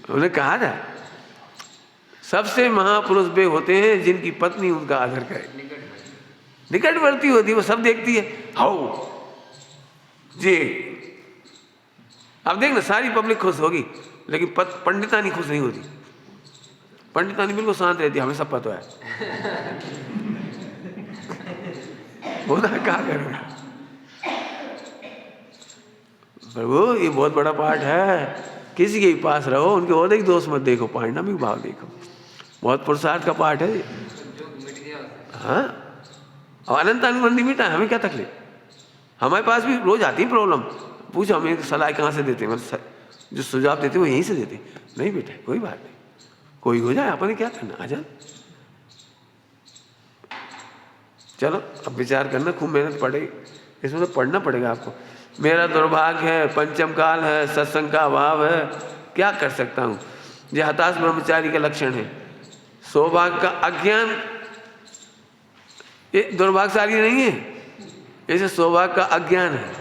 उन्होंने कहा था सबसे महापुरुष वे होते हैं जिनकी पत्नी उनका आदर करे, निकटवर्ती होती है, वो सब देखती है। हाउ जी, अब देखना सारी पब्लिक खुश होगी, लेकिन पंडितानी खुश नहीं होती। पंडितानी बिल्कुल शांत रहती है, हमें सब पता है। वो ना क्या करेगा प्रभु, ये बहुत बड़ा पाठ है। किसी के पास रहो, उनके औदे दोष मत देखो, पारिणामिक भाव देखो। बहुत पुरुषार्थ का पाठ है। हाँ, और अनंत अनुबंधी मिटा, हमें क्या तकलीफ? हमारे पास भी रोज आती प्रॉब्लम, पूछो हमें सलाह कहाँ से देते, मतलब जो सुझाव देते वो यहीं से देते। नहीं बेटा कोई बात नहीं, कोई हो जाए, अपन ने क्या करना, आ जाए। चलो अब विचार करना, खूब मेहनत पड़ेगी, इसमें तो पढ़ना पड़ेगा आपको। मेरा दुर्भाग्य है, पंचम काल है, सत्संग का अभाव है, क्या कर सकता हूँ। यह हताश ब्रह्मचारी का लक्षण है। सौभाग्य का अज्ञान ये दुर्भाग्यशाली नहीं है, ऐसे सौभाग्य का अज्ञान है।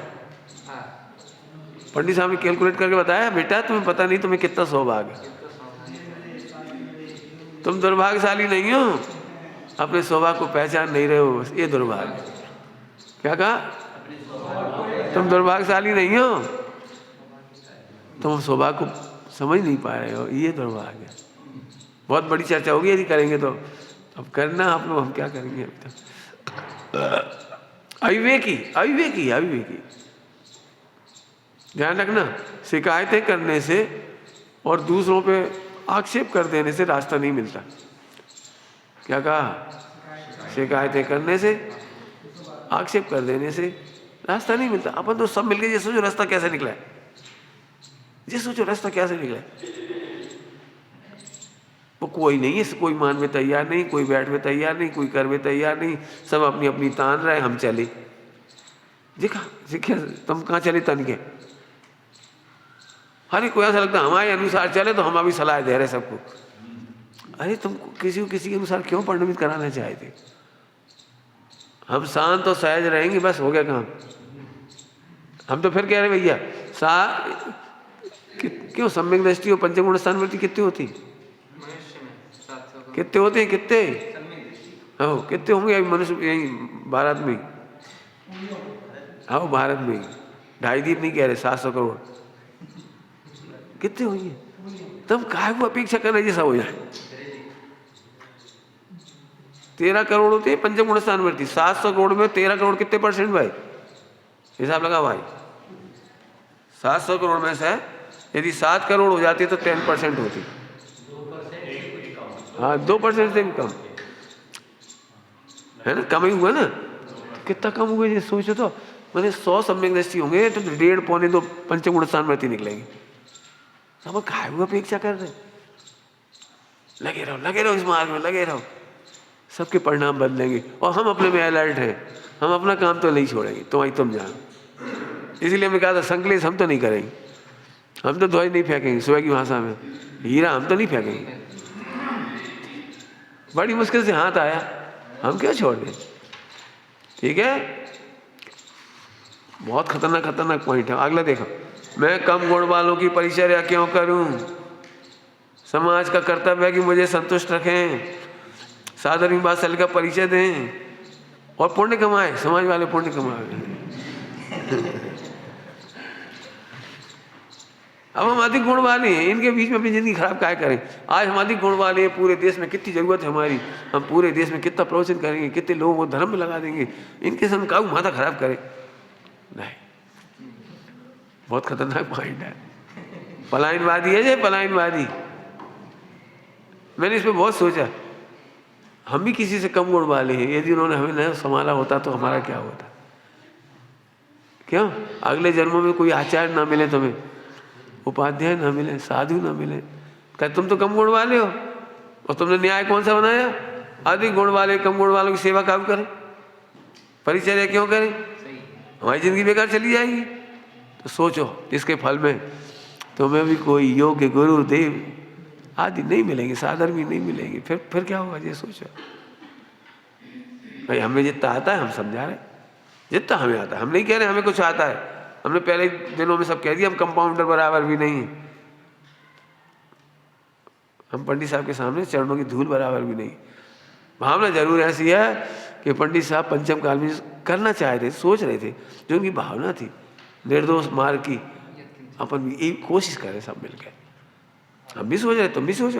पंडित साहब ने कैलकुलेट करके बताया, बेटा तुम्हें पता नहीं तुम्हें कितना सौभाग्य है, तुम दुर्भाग्यशाली नहीं हो, अपने सौभाग्य को पहचान नहीं रहे हो, ये दुर्भाग्य। क्या कहा? तुम दुर्भाग्यशाली नहीं हो, तुम सौभाग्य को समझ नहीं पा रहे हो, ये दुर्भाग्य। बहुत बड़ी चर्चा होगी यदि करेंगे तो, अब करना आप लोग, हम क्या करेंगे अभी तक। अविवेकी अविवेकी अविवेकी, ध्यान रखना, शिकायतें करने से और दूसरों पे आक्षेप कर देने से रास्ता नहीं मिलता। क्या कहा? शिकायतें करने से, आक्षेप कर देने से रास्ता नहीं मिलता। अपन तो सब मिलके ये सोचो रास्ता कैसे निकला है, ये सोचो रास्ता कैसे निकला है। वो कोई नहीं है, कोई मान में तैयार नहीं, कोई बैठ में तैयार नहीं, कोई कर में तैयार नहीं, सब अपनी अपनी तान रहे, हम चले। देखा देखिए तुम कहाँ चले तन के, अरे कोई ऐसा लगता है हमारे अनुसार चले तो हम अभी सलाह दे रहे सबको। अरे तुम किसी को किसी के अनुसार क्यों परिणमित कराना चाहते? हम शांत और सहज रहेंगे, बस हो गया काम। हम तो फिर कह रहे भैया क्यों सम्यक दृष्टि और पंचगुण स्थान वृत्ति कितनी होती, कितने होते हैं, कितने हो, कितने होंगे अभी मनुष्य यही भारत में? हाँ भारत में 2.5 दीप नहीं कह रहे, 700 करोड़ कितने होंगे? तब काहे को अपेक्षा करना जैसा हो जाए। 13 करोड़ होते हैं पंचगुण स्थान वृत्ति, 700 करोड़ में 13 करोड़ कितने परसेंट भाई? हिसाब लगा भाई। 700 करोड़ में से यदि 7 करोड़ हो जाती तो 10% होती। हाँ 2% से भी कम है ना, कम ही हुआ ना। तो कितना कम हुआ ये सोचो तो, मैंने 100 सम्यक दृष्टि होंगे तो 1.5 पौने 2 पंचगुण स्थान वृत्ति निकलेंगे। सब काहे हुआ अपेक्षा कर रहे, लगे रहो इस मार्ग में, लगे रहो, सबके परिणाम बदलेंगे। और हम अपने में अलर्ट हैं, हम अपना काम तो नहीं छोड़ेंगे, तुम जानो। इसीलिए हमने कहा था संकलेश हम तो नहीं करेंगे, हम तो ध्वज नहीं फेंकेंगे, सुबह की भाषा में हीरा हम तो नहीं फेंकेंगे। बड़ी मुश्किल से हाथ आया, हम क्यों छोड़ दें? ठीक है, बहुत खतरनाक पॉइंट है। अगला देखो, मैं कम गुण वालों की परिचर्या क्यों करूं? समाज का कर्तव्य है कि मुझे संतुष्ट रखें, साधारण वात्सल्य का परिचय दें और पुण्य कमाए, समाज वाले पुण्य कमाए। अब हम अधिक गुण वाले हैं, इनके बीच में अपनी जिंदगी खराब काहे करें? आज हम अधिक गुण वाले हैं, पूरे देश में कितनी जरूरत है हमारी, हम पूरे देश में कितना प्रवचन करेंगे, कितने लोगों को धर्म में लगा देंगे, इनके साथ काहू माथा खराब करें? नहीं, बहुत खतरनाक पॉइंट है। पलायनवादी है ये, पलायनवादी। मैंने इस पर बहुत सोचा, हम भी किसी से कम गुण वाले हैं, यदि उन्होंने हमें न संभाला होता तो हमारा क्या होता। क्यों? अगले जन्मों में कोई आचार्य ना मिले तुम्हें, उपाध्याय ना मिले, साधु ना मिले, क्या तुम तो कम गुण वाले हो, और तुमने न्याय कौन सा बनाया? अधिक गुण वाले कम गुण वालों की सेवा कब करें, परिचर्या क्यों करें? हमारी जिंदगी बेकार चली जाएगी। तो सोचो इसके फल में तुम्हें भी कोई योग्य गुरु देव आदि नहीं मिलेंगे, साधन भी नहीं मिलेंगे, फिर क्या होगा ये सोचो। भाई हमें जितना आता है हम समझा रहे, जितना हमें आता है, हम नहीं कह रहे हमें कुछ आता है। हमने पहले दिनों में सब कह दिया हम कंपाउंडर बराबर भी नहीं है, हम पंडित साहब के सामने चरणों की धूल बराबर भी नहीं। भावना जरूर ऐसी है कि पंडित साहब पंचम काल में करना चाह रहे थे, सोच रहे थे, जो उनकी भावना थी निर्दोष मार्ग की, अपन भी एक कोशिश करें सब मिलकर। हम भी सोच रहे, तुम भी सोचो।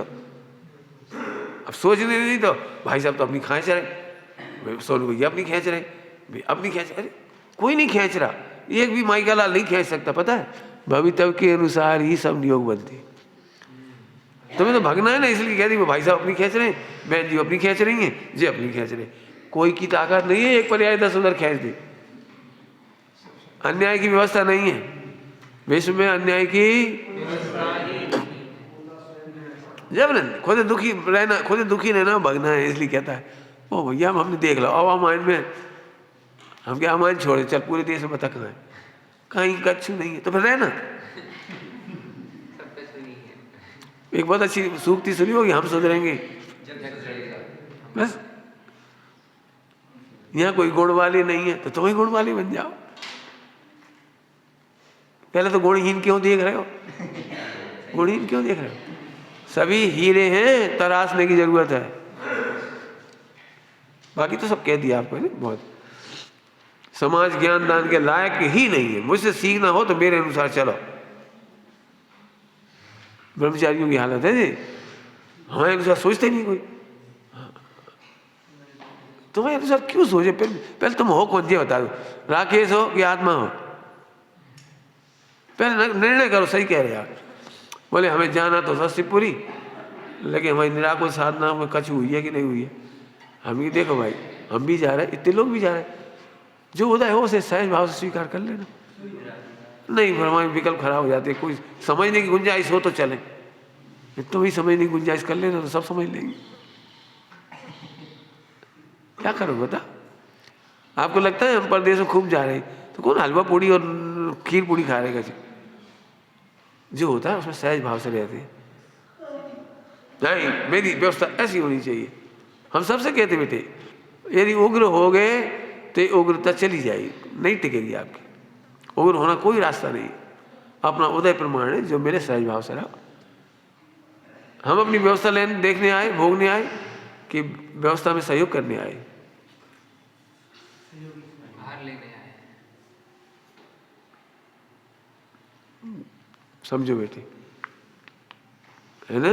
अब सोचने नहीं तो भाई साहब तो अपनी खींच रहे, सोनू भैया अपनी खींच रहे, अपनी खींच, अरे कोई नहीं खींच रहा, एक भी माई का लाल नहीं खींच सकता। पता है भवितव्य के अनुसार ही सब नियोग बनते। तुम्हें तो भगना है ना, इसलिए कह दी वो भाई साहब अपनी खींच रहे हैं, बहन जी अपनी खींच रही हैं, जी अपनी खींच रहे। कोई की ताकत नहीं है एक पर्याय 10 उधर खींच दे। अन्याय की व्यवस्था नहीं है विश्व में, अन्याय की जब न खुद दुखी रहना, खुद दुखी रहना भगना है, इसलिए कहता है ओ भैया हमने देख लो अब अमायन में हम क्या अमायन छोड़े, चल पूरे देश में बता कहाँ है, कहीं कच्छु नहीं है तो फिर रहना। एक बहुत अच्छी सूक्ति सुनी होगी, हम सुधरेंगे बस। यहाँ कोई गुण वाले नहीं है तो तुम ही गुण वाले बन जाओ। पहले तो गुणहीन क्यों देख रहे हो, गुणहीन क्यों देख रहे हो? सभी हीरे हैं, तराशने की जरूरत है। बाकी तो सब कह दिया आपको है बहुत। समाज ज्ञान दान के लायक ही नहीं है, मुझसे सीखना हो तो मेरे अनुसार चलो। ब्रह्मचारियों की हालत है जी, हमारे अनुसार सोचते नहीं कोई। तुम्हारे अनुसार क्यों सोचे? पहले तुम हो कौन, ये बता दो, राकेश हो कि आत्मा हो? पहले निर्णय करो, सही कह रहे आप। बोले हमें जाना तो सस्तीपुरी, लेकिन हमारी निराकुल साधना में कछु हुई है कि नहीं हुई है? हम ही देखो भाई, हम भी जा रहे हैं, इतने लोग भी जा रहे हैं। जो उदय हो उसे सहज भाव से स्वीकार कर लेना। नहीं फिर हमारे विकल्प खराब हो जाते हैं, कोई समझने की गुंजाइश हो तो चले, तुम ही समझने की गुंजाइश कर लेना तो सब समझ लेंगे। क्या करो बता? आपको लगता है हम परदेश में खूब जा रहे हैं तो कौन हलवा पूड़ी और खीर पूड़ी खा रहेगा? जो होता है उसमें सहज भाव से रहते हैं। नहीं मेरी व्यवस्था ऐसी होनी चाहिए। हम सबसे कहते बेटे यदि उग्र हो गए तो उग्रता चली जाएगी, नहीं टिकेगी आपकी। उग्र होना कोई रास्ता नहीं, अपना उदय प्रमाण है जो मेरे सहज भाव से रहा। हम अपनी व्यवस्था लेने देखने आए, भोगने आए कि व्यवस्था में सहयोग करने आए? समझो बेटे, है ना?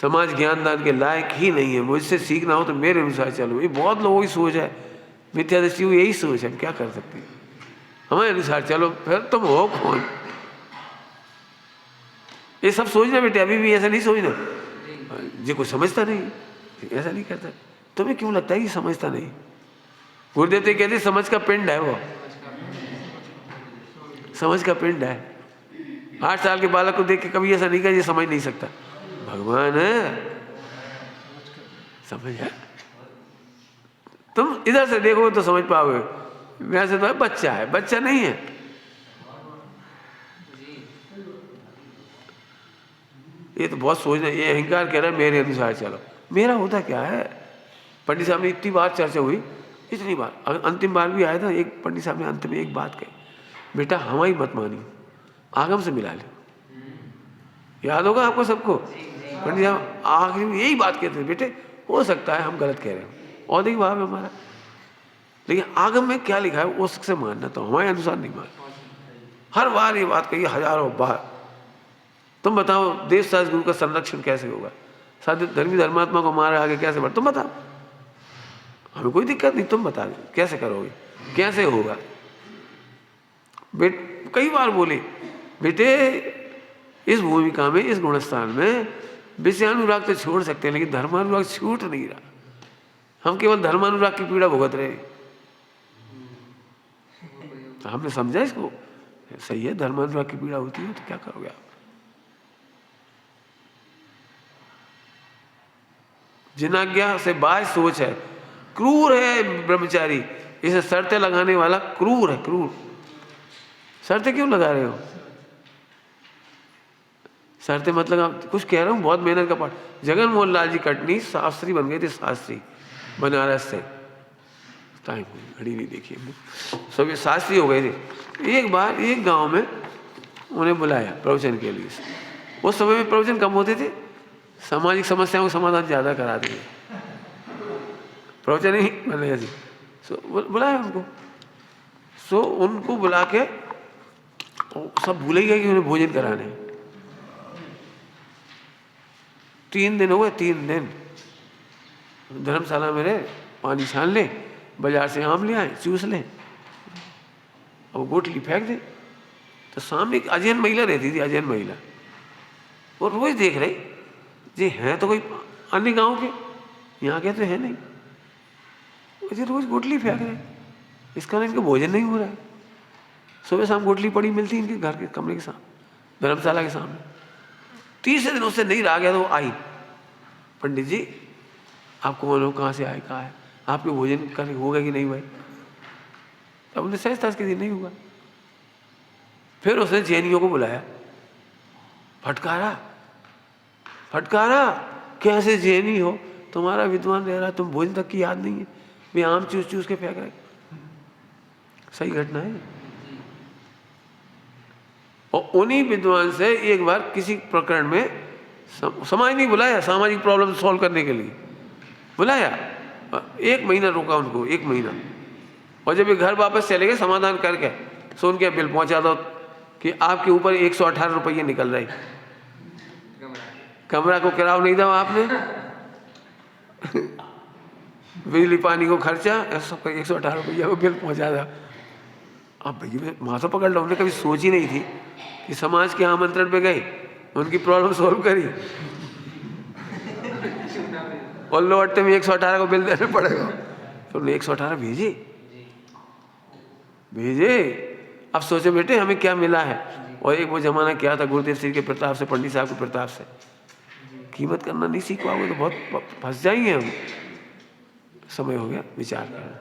समाज ज्ञान दान के लायक ही नहीं है, मुझसे सीखना हो तो मेरे अनुसार चलो। ये बहुत लोगों की सोच है, मिथ्या दृष्टि को यही सोच है। हम क्या कर सकते हैं? हमारे अनुसार चलो, फिर तुम हो कौन? ये सब सोचना बेटे, अभी भी ऐसा नहीं सोचना जी कोई समझता नहीं, ऐसा नहीं करता। तुम्हें क्यों लगता है कि समझता नहीं? गुरुदेव तो कहते समझ का पिंड है, वो समझ का पिंड है। 8 साल के बालक को देख के कभी ऐसा नहीं कहा ये समझ नहीं सकता। भगवान है, समझ है। तुम इधर से देखोगे तो समझ पाओगे, वैसे तो है बच्चा है, बच्चा नहीं है। ये तो बहुत सोचना, ये अहंकार कह रहा है मेरे अनुसार चलो। मेरा होता क्या है? पंडित साहब ने इतनी बार चर्चा हुई, इतनी बार, अंतिम बार भी आया था, एक पंडित साहब ने अंत में एक बात कही, बेटा हमारी मत मानियो, आगम से मिला लो। याद होगा आपको सबको? पंडित साहब आखिर में यही बात कहते थे, बेटे हो सकता है हम गलत कह रहे हैं, औधिक भाव है हमारा, लेकिन आगम में क्या लिखा है उससे मानना, तो हमारे अनुसार नहीं मानना। हर बार ये बात कही, हजारों बार। तुम बताओ देश शास्त्र गुरु का संरक्षण कैसे होगा? साथ धर्मी धर्मात्मा को मारे आगे कैसे बढ़? तुम बताओ, हमें कोई दिक्कत नहीं, तुम बता दो कैसे करोगे, कैसे होगा? बेट कई बार बोले बेटे इस भूमिका में, इस गुणस्थान में विषयानुराग तो छोड़ सकते हैं, लेकिन धर्मानुराग छूट नहीं रहा। हम केवल धर्मानुराग की पीड़ा भुगत रहे। तो हमने समझा इसको, सही है, धर्मानुराग की पीड़ा होती है तो क्या करोगे आप। जिनाज्ञा से बाह्य सोच है, क्रूर है ब्रह्मचारी, इसे शर्तें लगाने वाला क्रूर है, क्रूर। शर्तें क्यों लगा रहे हो? शर्तें मतलब आप कुछ कह रहा हूँ, बहुत मेहनत का पाठ। जगन मोहन लाल जी कटनी शास्त्री बन गए थे, शास्त्री बनारस से। टाइम घड़ी नहीं देखी हमने, सब ये शास्त्री हो गए थे। एक बार एक गांव में उन्हें बुलाया प्रवचन के लिए। उस समय में प्रवचन कम होते थे, सामाजिक समस्याओं का समाधान ज़्यादा करा देंगे, प्रवचन ही बने ऐसे। बुलाया उनको। उनको बुला के सब भूल ही गए कि उन्हें भोजन कराने। 3 दिन हो गए, 3 दिन धर्मशाला में रहे, पानी छान ले, बाजार से आम ले आए, चूस ले, और गोटली फेंक दे। तो सामने एक अजैन महिला रहती थी, अजैन महिला, वो रोज देख रही जी हैं तो कोई अन्य गांव के, यहाँ के तो है नहीं, मुझे रोज गोटली फेंक रहे, इस कारण इनका भोजन नहीं हो रहा है। सुबह शाम गोटली पड़ी मिलती इनके घर के कमरे के सामने, धर्मशाला के सामने। 30 दिन उससे नहीं रहा गया तो वो आई, पंडित जी आप कौन हो, कहाँ से आए, कहाँ है, आपके भोजन करने होगा कि नहीं भाई? अब उन्हें सहजता के दिन नहीं हुआ। फिर उसने जैनियों को बुलाया, फटकारा, कैसे जैनी हो, तुम्हारा विद्वान रह रहा, तुम भोजन तक की याद नहीं है, वे आम चूस चूस के फेंक रहे। सही घटना है। और उन्हीं विद्वान से एक बार किसी प्रकरण में समाज नहीं बुलाया, सामाजिक प्रॉब्लम सॉल्व करने के लिए बुलाया। 1 महीना रोका उनको, 1 महीना। और जब ये घर वापस चले गए समाधान करके, तो उनके बिल पहुंचा दो कि आपके ऊपर 118 रुपये निकल रहे। कमरा को किराया नहीं दो आपने, बिजली पानी को खर्चा, सबका 118 रुपये को बिल पहुंचा दो। अब भैया माथा पकड़ लो, हमने कभी सोची नहीं थी कि समाज के आमंत्रण पे गए, उनकी प्रॉब्लम सॉल्व करी, और लौटते में 118 को बिल देना पड़ेगा। तो उन्हें 118 भेजे। अब सोचो बेटे हमें क्या मिला है। और एक वो जमाना क्या था, गुरुदेव श्री के प्रताप से, पंडित साहब के प्रताप से, कीमत करना नहीं सीख पाओगे तो बहुत फंस जाएंगे हम। समय हो गया विचार करना।